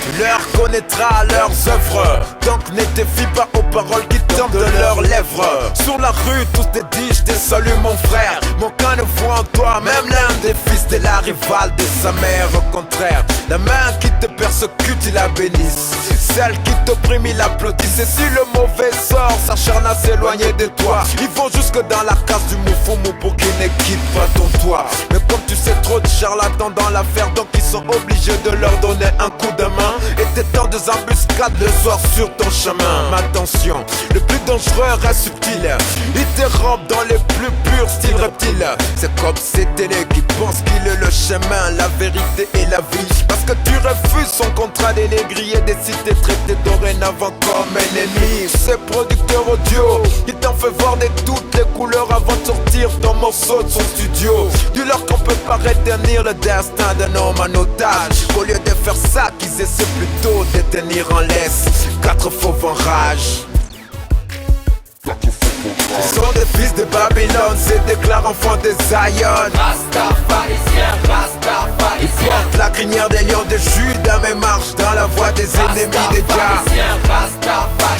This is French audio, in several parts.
Tu leur connaîtras leurs œuvres, donc ne te fie pas aux paroles qui tombent de leurs lèvres. Sur la rue, tous te disent, je te salue mon frère. Mon cœur ne voit en toi, même l'un des fils de la rivale de sa mère. Au contraire, la main qui te persécute, il la bénisse. Celle qui t'opprime, il applaudisse. Et si le mauvais sort s'acharne à s'éloigner de toi, ils vont jusque dans la case du Moufoumou pour qu'ils ne quittent pas ton toit. Mais comme tu sais trop de charlatans dans l'affaire, donc ils sont obligés de leur donner un coup de main et t'étends des embuscades le soir sur ton chemin. Mais attention, le plus dangereux reste subtil. Il te rampe dans les plus purs styles reptiles. C'est comme ces télés qui pensent qu'il est le chemin, la vérité et la vie. Parce que tu refuses son contrat des négriers, décidé traité dorénavant comme un ennemi. Ces producteurs audio, il t'en fait voir de toutes les couleurs avant de sortir ton morceau de son studio. Dis-leur qu'on peut pas retenir le destin d'un homme en otage. Au lieu de faire ça, qu'ils essaient plutôt de tenir en laisse 4 fauves en rage. Ils sont des fils de Babylone, se déclarent enfants de Zion. Rastafarisien, Ils portent la crinière des lions de Juda, mais marchent dans la voie des ennemis de Jah.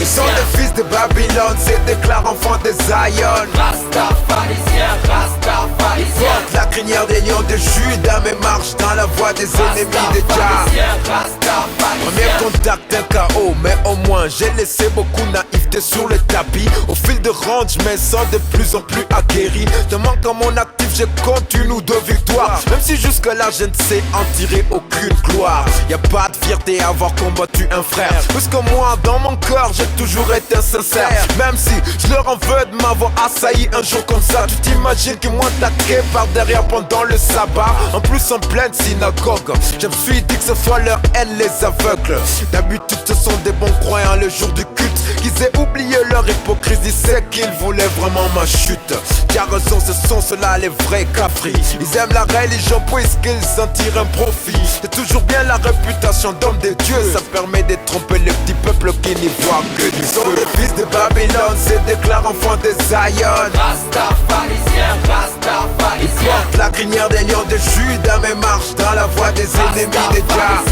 Ils sont des fils de Babylone, se déclarent enfants de Zion. Ils portent la crinière des lions de Juda, mais marchent dans la voie des ennemis de Jah. Premier contact, un KO, mais au moins j'ai laissé beaucoup naïveté sur le tapis. Au fil de ronde, je me sens de plus en plus aguerri. Te manque à mon actif, je compte une ou deux victoires. Même si jusque là je ne sais en tirer aucune gloire. Y'a pas de fierté à avoir combattu un frère. Parce que moi, dans mon cœur, j'ai toujours été sincère. Même si je leur en veux de m'avoir assailli un jour comme ça. Tu t'imagines qu'ils m'ont attaqué par derrière pendant le sabbat, en plus en pleine synagogue. Je me suis dit que ce soit leur haine les aveugle. D'habitude ce sont des bons croyants le jour du culte, qu'ils aient oublié leur hypocrisie, c'est qu'ils voulaient vraiment ma chute. Tu as raison, ce sont ceux-là les vrais cafris. Ils aiment la religion puisqu'ils en tirent un profit. C'est toujours bien la réputation d'homme de Dieu, ça permet de tromper les petits peuples qui n'y voient que du feu. Ils sont les fils de Babylone, se déclarent enfants de Zion. Ils portent la crinière des lions de Juda, mais marchent dans la voie des ennemis de Jah.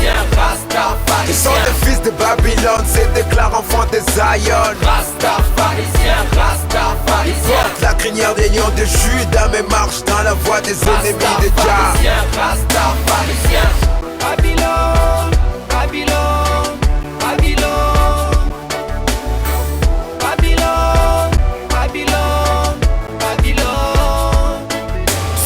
Ils sont les fils de Babylone, se déclarent enfants de Zion. Ils portent la crinière des lions de Juda, mais marchent dans la voie des ennemis de Jah. Babylone, Babylone, Babylone, Babylone, Babylone, Babylone.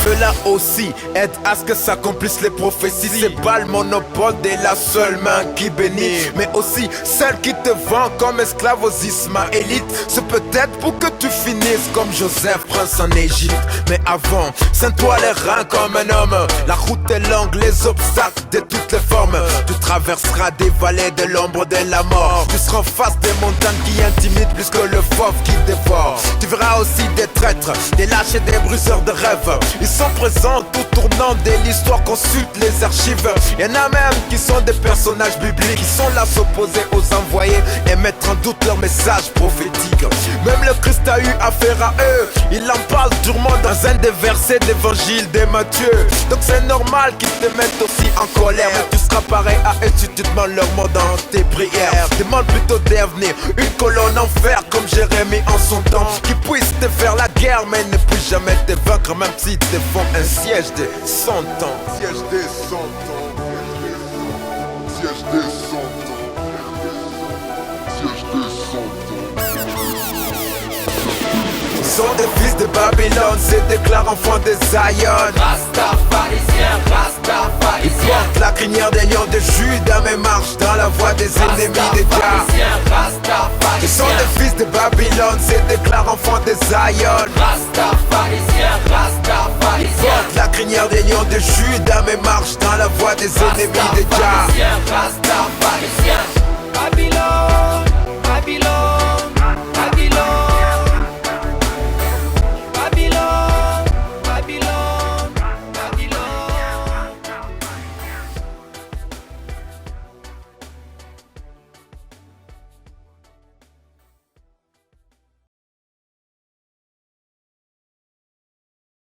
Cela aussi aide à ce que s'accomplissent les prophéties. C'est pas le monopole de la seule main qui bénit, mais aussi celle qui te vend comme esclave aux Ismaélites. C'est peut-être pour que tu finisses comme Joseph, prince en Égypte. Mais avant, scinde-toi les reins comme un homme. La route est longue, les obstacles de toutes les formes. Tu traverseras des vallées de l'ombre de la mort. Tu seras en face des montagnes qui intimident plus que le fauve qui dévore. Tu verras aussi des traîtres, des lâches et des briseurs de rêves. Ils sont présents tout tournant de l'histoire, consulte les archives. Y'en a même qui sont des personnages bibliques, qui sont là s'opposer aux envoyés et mettre en doute leur message prophétique. Même le Christ a eu affaire à eux, il en parle durement dans un des versets d'évangile de Matthieu. Donc c'est normal qu'ils te mettent aussi en colère, mais tu seras pareil à eux si tu demandes leur mot dans tes prières. Demande plutôt d'avenir, une colonne en fer comme Jérémie en son temps, qui puisse te faire la guerre mais ne puisse jamais te vaincre, même si te font un siège de 100 ans. Siège des 100 ans. Siège des 100 ans. Siège des 100 ans. Ils sont des fils de Babylone, se déclarent enfants de Zion. Ils portent la crinière des lions de Juda, mais marchent dans la voie des ennemis de Jah. Ils sont des fils de Babylone, se déclarent enfants de Zion. Ils portent la crinière des lions de Juda, mais marchent dans la voie des ennemis de Jah. Babylone, Babylone.